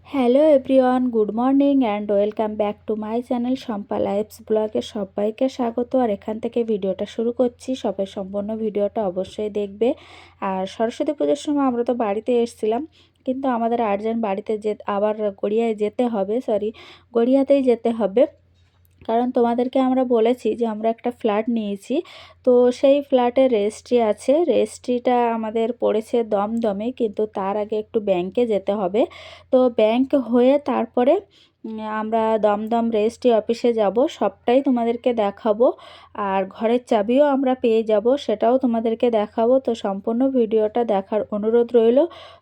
Hello everyone, good morning and welcome back to my channel Shampa life's ব্লগে সবাইকে স্বাগত। আর এখান থেকে ভিডিওটা শুরু করছি। সবাই সম্পূর্ণ ভিডিওটা অবশ্যই দেখবে। আর সরস্বতী পুজোর সময় আমরা তো বাড়িতে এসেছিলাম, কিন্তু আমাদের আর্জেন্ট বাড়িতে আবার গড়িয়ায় যেতে হবে, গড়িয়াতেই যেতে হবে। কারণ তোমাদেরকে আমরা বলেছি যে আমরা একটা ফ্ল্যাট নিয়েছি, তো সেই ফ্ল্যাটে রেজিস্ট্রি আছে। রেজিস্ট্রিটা আমাদের পড়েছে দমদমে, কিন্তু তার আগে একটু ব্যাংকে যেতে হবে। তো ব্যাংক হয়ে তারপরে আমরা দমদম রেজিস্ট্রি অফিসে যাব। সবটাই তোমাদেরকে দেখাবো। আর ঘরের চাবিও আমরা পেয়ে যাব, সেটাও তোমাদেরকে দেখাবো। তো সম্পূর্ণ ভিডিওটা দেখার অনুরোধ রইল।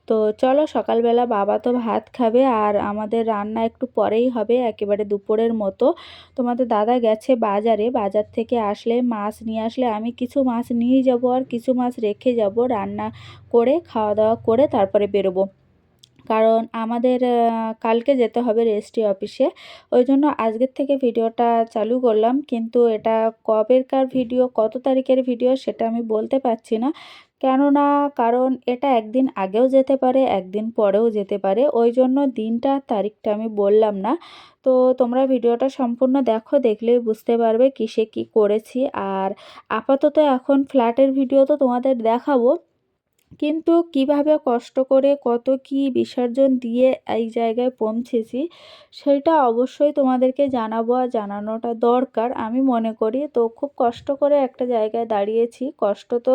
তো চলো, সকালবেলা বাবা তো ভাত খাবে আর আমাদের রান্না একটু পরেই হবে, একেবারে দুপুরের মতো। তোমাদের দাদা গেছে বাজারে, বাজার থেকে আসলে মাছ নিয়ে আসলে আমি কিছু মাছ নিয়ে যাব আর কিছু মাছ রেখে যাব, রান্না করে খাওয়া দাওয়া করে তারপরে বেরোবো। কারণ আমাদের কালকে যেতে হবে রেজিস্ট্রি অফিসে। ওই জন্য আজকের থেকে ভিডিওটা চালু করলাম, কিন্তু এটা কবেরকার ভিডিও, কত তারিখের ভিডিও সেটা আমি বলতে পারছি না। কারণ এটা একদিন আগেও যেতে পারে, একদিন পরেও যেতে পারে, ওই জন্য দিনটা তারিখটা আমি বললাম না। তো তোমরা ভিডিওটা সম্পূর্ণ দেখো, দেখলেই বুঝতে পারবে কিসে কি করেছি। আর আপাতত এখন ফ্ল্যাটের ভিডিও তো তোমাদের দেখাবো, কিন্তু কিভাবে কষ্ট করে কত কি বিসর্জন দিয়ে এই জায়গায় পৌঁছেছি সেটা অবশ্যই তোমাদেরকে জানাবো, আর জানানোটা দরকার আমি মনে করি। তো খুব কষ্ট করে একটা জায়গায় দাঁড়িয়েছি, কষ্ট তো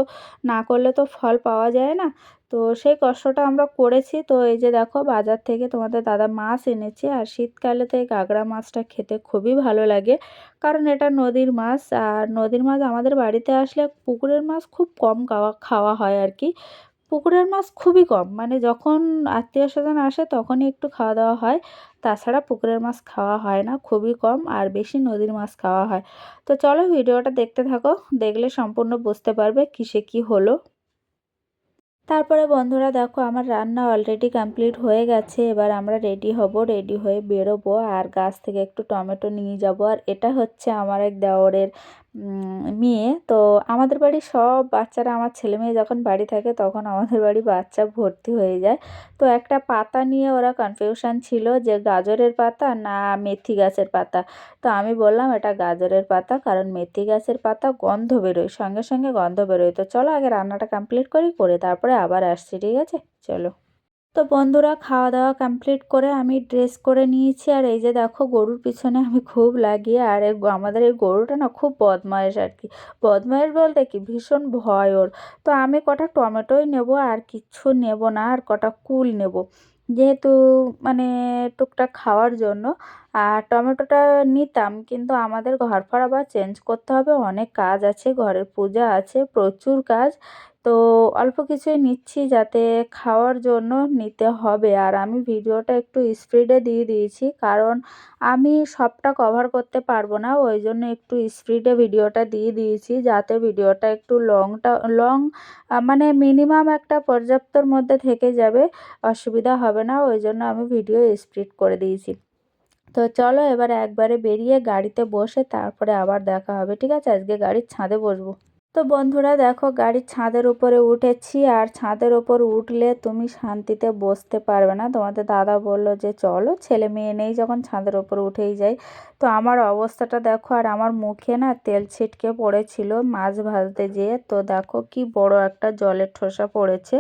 না করলে তো ফল পাওয়া যায় না। তো সেই কষ্টটা আমরা করেছি। তো এই যে দেখো, বাজার থেকে তোমাদের দাদা মাছ এনেছে। আর শীতকালে তো এই কাঁকড়া মাছটা খেতে খুবই ভালো লাগে, কারণ এটা নদীর মাছ। আর নদীর মাছ আমাদের বাড়িতে আসলে পুকুরের মাছ খুব কম খাওয়া খাওয়া হয় আর কি। পুকুরের মাছ খুবই কম, মানে যখন আত্মীয় স্বজন আসে তখনই একটু খাওয়া দাওয়া হয়, তাছাড়া পুকুরের মাছ খাওয়া হয় না, খুবই কম। আর বেশি নদীর মাছ খাওয়া হয়। তো চলো ভিডিওটা দেখতে থাকো, দেখলে সম্পূর্ণ বুঝতে পারবে কিসে কি হলো। তারপরে বন্ধুরা দেখো, আমার রান্না অলরেডি কমপ্লিট হয়ে গেছে। এবার আমরা রেডি হব, রেডি হয়ে বেরোবো। আর গাছ থেকে একটু টমেটো নিয়ে যাব। আর এটা হচ্ছে আমার এক দেওরের মেয়ে। তো আমাদের বাড়ির সব বাচ্চারা, আমার ছেলে মেয়ে যখন বাড়ি থাকে তখন আমাদের বাড়ি বাচ্চা ভর্তি হয়ে যায়। তো একটা পাতা নিয়ে ওরা কনফিউশন ছিল যে গাজরের পাতা না মেথি গাছের পাতা। তো আমি বললাম এটা গাজরের পাতা, কারণ মেথি গাছের পাতা গন্ধ বেরোয়, সঙ্গে সঙ্গে গন্ধ বেরোয়। তো চলো আগে রান্নাটা কমপ্লিট করি, করে তারপরে আবার আসছি, ঠিক আছে? চলো। তো বন্ধুরা, খাওয়া দাওয়া কমপ্লিট করে আমি ড্রেস করে নিয়েছি। আর এই যে দেখো, গরুর পিছনে আমি খুব লাগিয়ে। আর আমাদের এই গরুটা না খুব বদমায়েশ আর কি। বদমায়েশ বলতে কি, ভীষণ ভয় ওর। তো আমি কটা টমেটোই নেব, আর কিচ্ছু নেব না, আর কটা কুল নেব, যেহেতু মানে টুকটাক খাওয়ার জন্য। আর টমেটোটা নিতাম, কিন্তু আমাদের ঘর ফর আবার চেঞ্জ করতে হবে, অনেক কাজ আছে, ঘরের পূজা আছে, প্রচুর কাজ। তো অল্প কিছুই নিচ্ছি, যাতে খাওয়ার জন্য নিতে হবে। আর আমি ভিডিওটা একটু স্পিডে দিয়ে দিয়েছি, কারণ আমি সবটা কভার করতে পারবো না, ওই জন্য একটু স্পিডে ভিডিওটা দিয়ে দিয়েছি, যাতে ভিডিওটা একটু লং, মানে মিনিমাম একটা পর্যাপ্তর মধ্যে থেকে যাবে, অসুবিধা হবে না, ওই জন্য আমি ভিডিও স্পিড করে দিয়েছি। তো চলো এবার একবারে বেরিয়ে গাড়িতে বসে তারপরে আবার দেখা হবে, ঠিক আছে? আজকে গাড়ির ছাদে বসবো। তো বন্ধুরা দেখো, গাড়ির ছাদের উপরে উঠেছি। আর ছাদের উপর উঠলে তুমি শান্তিতে বসতে পারবে না। তোমাদের দাদা বলল যে চলো, ছেলে মেয়ে নেই যখন ছাদের উপর উঠেই যাই। তো আমার অবস্থাটা দেখো, আর আমার মুখে না তেল ছিটকে পড়েছিল মাছ ভাজতে যেয়ে। তো দেখো কি বড় একটা জলের ঠোসা পড়েছে,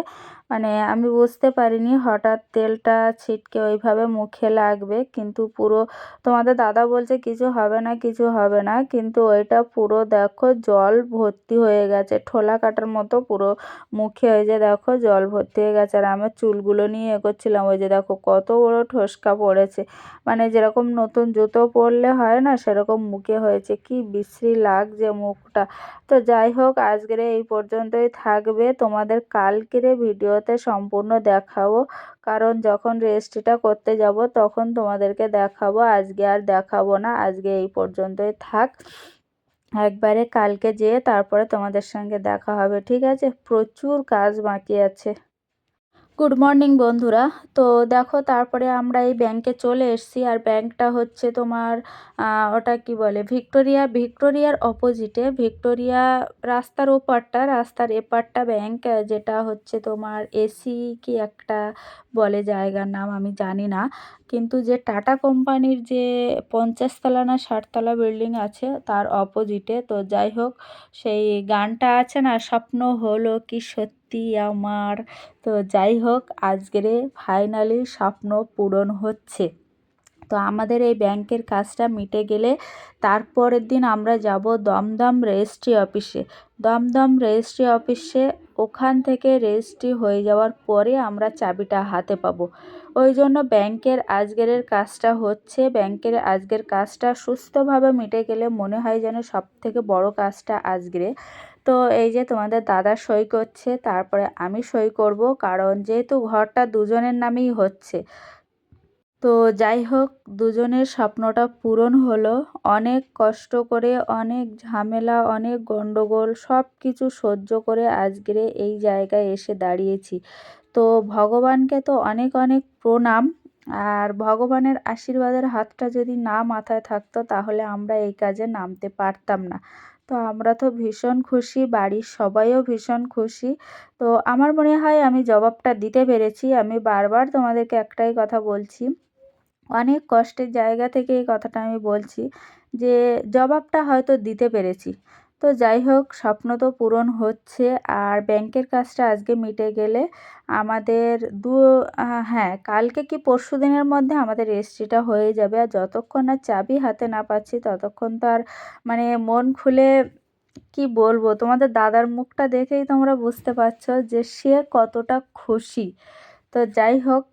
মানে আমি বুঝতে পারিনি হঠাৎ তেলটা ছিটকে ওইভাবে মুখে লাগবে। কিন্তু পুরো, তোমাদের দাদা বলছে কিছু হবে না, কিছু হবে না, কিন্তু ওইটা পুরো দেখো জল ভর্তি হয়ে গেছে, ঠোলা কাটার মতো পুরো মুখে। ওই যে দেখো জল ভর্তি হয়ে গেছে। আর আমার চুলগুলো নিয়ে এগোচ্ছিলাম, ওই যে দেখো কত বড় ঠোসকা পড়েছে, মানে যেরকম নতুন জুতো পরলে হয় না, সেরকম মুখে হয়েছে। কি বিশ্রী লাগছে মুখটা। তো যাই হোক, আজকের এই পর্যন্তই থাকবে, তোমাদের কালকের ভিডিওতে সম্পূর্ণ দেখাবো। কারণ যখন রেজিস্ট্রিটা করতে যাব তখন তোমাদেরকে দেখাবো, আজকে আর দেখাবো না, আজকে এই পর্যন্তই থাক। একবারে কালকে যেয়ে তারপরে তোমাদের সঙ্গে দেখা হবে, ঠিক আছে? প্রচুর কাজ বাকি আছে। গুড মর্নিং বন্ধুরা। তো দেখো, তারপরে আমরা এই ব্যাংকে চলে এসেছি। আর ব্যাংকটা হচ্ছে তোমার ওটা কি বলে, ভিক্টোরিয়ার অপোজিটে, ভিক্টোরিয়া রাস্তার ওপারটা, রাস্তার এপারটা ব্যাংক, যেটা হচ্ছে তোমার এসি কি একটা বলে জায়গার নাম, আমি জানি না। কিন্তু যে টাটা কোম্পানির যে 50 তলা না 60 তলা বিল্ডিং আছে তার অপোজিটে। তো যাই হোক, সেই গানটা আছে না, স্বপ্ন হলো কি সত্যি আমার। তো যাই হোক, আজকেরে ফাইনালি স্বপ্ন পূরণ হচ্ছে। তো আমাদের এই ব্যাংকের কাজটা মিটে গেলে তারপরের দিন আমরা যাব দমদম রেজিস্ট্রি অফিসে। দমদম রেজিস্ট্রি অফিসে ওখান থেকে রেজিস্ট্রি হয়ে যাওয়ার পরে আমরা চাবিটা হাতে পাবো। ওই জন্য ব্যাংকের আজকের কাজটা হচ্ছে, ব্যাংকের আজকের কাজটা সুস্থভাবে মিটে গেলে মনে হয় যেন সব থেকে বড় কাজটা আজকের। তো এই যে তোমাদের দাদা সই করছে, তারপরে আমি সই করব, কারণ যেহেতু ঘরটা দুজনের নামেই হচ্ছে। তো যাই হোক, দুজনের স্বপ্নটা পূরণ হলো। অনেক কষ্ট করে, অনেক ঝামেলা, অনেক গণ্ডগোল সব কিছু সহ্য করে আজকের এই জায়গায় এসে দাঁড়িয়েছি। তো ভগবানকে তো অনেক অনেক প্রণাম। আর ভগবানের আশীর্বাদের হাতটা যদি না মাথায় থাকতো তাহলে আমরা এই কাজে নামতে পারতাম না। তো আমরা তো ভীষণ খুশি, বাড়ির সবাইও ভীষণ খুশি। তো আমার মনে হয় আমি জবাবটা দিতে পেরেছি। আমি বারবার তোমাদেরকে একটাই কথা বলছি, অনেক কষ্টের জায়গা থেকে এই কথাটা আমি বলছি, যে জবাবটা হয়তো দিতে পেরেছি। তো যাই হোক, স্বপ্ন তো পূরণ হচ্ছে। আর ব্যাংকের কাজটা আজকে মিটে গেলে আমাদের হ্যাঁ, কালকে কি পরশু দিনের মধ্যে আমাদের রেজিস্ট্রিটা হয়ে যাবে। আর যতক্ষণ না চাবি হাতে না পাচ্ছি ততক্ষণ তো আর মানে মন খুলে কি বলবো, তোমাদের দাদার মুখটা দেখেই তোমরা বুঝতে পারছো যে সে কতটা খুশি। তো যাই হোক,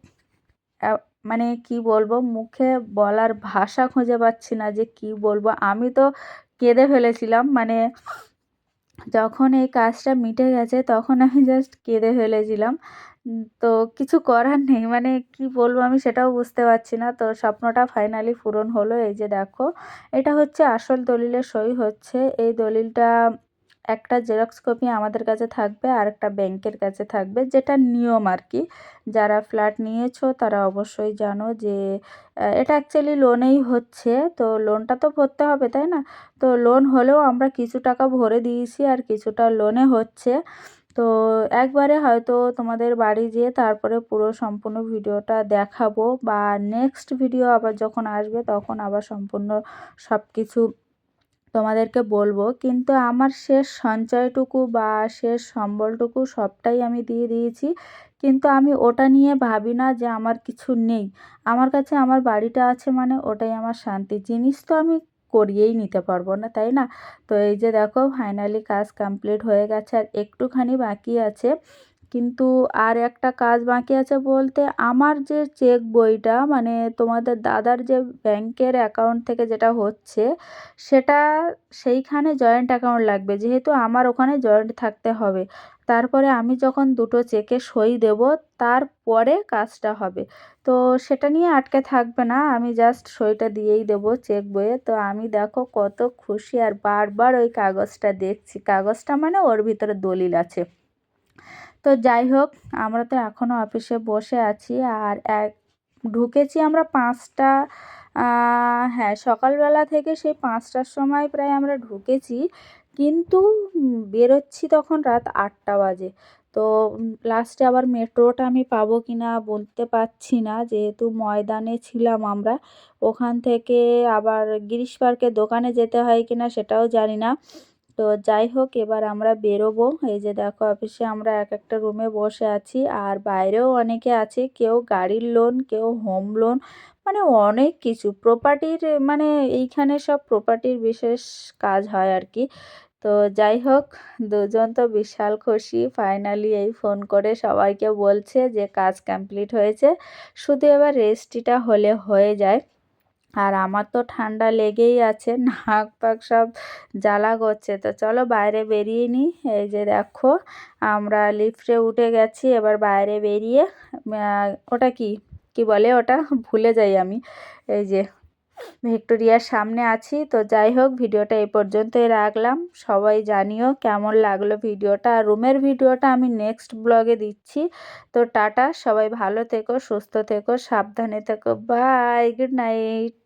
মানে কি বলবো, মুখে বলার ভাষা খুঁজে পাচ্ছি না যে কি বলবো। আমি তো কেঁদে ফেলেছিলাম, মানে যখন এই কাজটা মিটে গেছে তখন আমি জাস্ট কেঁদে ফেলেছিলাম। তো কিছু করার নেই, মানে কি বলবো আমি সেটাও বুঝতে পারছি না। তো স্বপ্নটা ফাইনালি পূরণ হলো। এই যে দেখো, এটা হচ্ছে আসল দলিলে সই হচ্ছে। এই দলিলটা একটা জেরক্স কপি আমাদের কাছে থাকবে আর একটা ব্যাংকের কাছে থাকবে, যেটা নিয়ম আর কি। যারা ফ্ল্যাট নিয়েছো তারা অবশ্যই জানো যে এটা অ্যাকচুয়ালি লোনেই হচ্ছে। তো লোনটা তো ভরতে হবে, তাই না? তো লোন হলেও আমরা কিছু টাকা ভরে দিয়েছি আর কিছুটা লোনে হচ্ছে। তো একবারে হয়তো তোমাদের বাড়ি যেয়ে তারপরে পুরো সম্পূর্ণ ভিডিওটা দেখাবো, বা নেক্সট ভিডিও আবার যখন আসবে তখন আবার সম্পূর্ণ সব কিছু তোমাদেরকে বলবো। কিন্তু আমার শেষ সঞ্চয়টুকু বা শেষ সম্বলটুকু সবটাই আমি দিয়ে দিয়েছি। কিন্তু আমি ওটা নিয়ে ভাবি না যে আমার কিছু নেই। আমার কাছে আমার বাড়িটা আছে, মানে ওটাই আমার শান্তি। জিনিস তো আমি করিয়েই নিতে পারবো না, তাই না? তো এই যে দেখো, ফাইনালি কাজ কমপ্লিট হয়ে গেছে, আর একটুখানি বাকি আছে। কিন্তু আর একটা কাজ বাকি আছে বলতে, আমার যে চেক বইটা, মানে তোমাদের দাদার যে ব্যাংকের অ্যাকাউন্ট থেকে যেটা হচ্ছে সেটা, সেইখানে জয়েন্ট অ্যাকাউন্ট লাগবে, যেহেতু আমার ওখানে জয়েন্ট থাকতে হবে। তারপরে আমি যখন দুটো চেকে সই দেব তারপরে কাজটা হবে। তো সেটা নিয়ে আটকে থাকবে না, আমি জাস্ট সইটা দিয়েই দেবো চেক বইয়ে। তো আমি দেখো কত খুশি, আর বারবার ওই কাগজটা দেখছি, কাগজটা মানে ওর ভিতরে দলিল আছে। তো যাই হোক, আমরা তো এখনও অফিসে বসে আছি। আর ঢুকেছি আমরা 5টা, হ্যাঁ সকালবেলা থেকে সেই 5টার সময় প্রায় আমরা ঢুকেছি। কিন্তু বেরোচ্ছি তখন রাত 8টা বাজে। তো লাস্টে আবার মেট্রোটা আমি পাবো কি না বলতে পারছি না, যেহেতু ময়দানে ছিলাম আমরা। ওখান থেকে আবার গিরিশ পার্কের দোকানে যেতে হয় কি না সেটাও জানি না। তো যাই হোক, এবার আমরা বেরোবো। এই যে দেখো, অফিসে আমরা এক একটা রুমে বসে আছি, আর বাইরেও অনেকে আছে, কেউ গাড়ির লোন, কেউ হোম লোন, মানে অনেক কিছু প্রপার্টির, মানে এইখানে সব প্রপার্টির বিশেষ কাজ হয় আর কি। তো যাই হোক, দুজন তো বিশাল খুশি, ফাইনালি এই ফোন করে সবাইকে বলছে যে কাজ কমপ্লিট হয়েছে, শুধু এবার রেজিস্ট্রিটা হলে হয়ে যায়। আর আমার তো ঠান্ডা লেগেই আছে, নাক পাক সব জ্বালা করছে। তো চলো বাইরে বেরিয়ে নিই। এই যে দেখো, আমরা লিফটে উঠে গেছি, এবার বাইরে বেরিয়ে ওটা কি কি বলে ওটা, ভুলে যাই আমি। এই যে ভিক্টোরিয়ার সামনে আছি। তো যাই হোক, ভিডিওটা এই পর্যন্তই রাখলাম। সবাই জানিও কেমন লাগলো ভিডিওটা। আর রুমের ভিডিওটা আমি নেক্সট ব্লগে দিচ্ছি। তো টাটা, সবাই ভালো থেকো, সুস্থ থেকো, সাবধানে থেকো, বাই, গুড নাইট।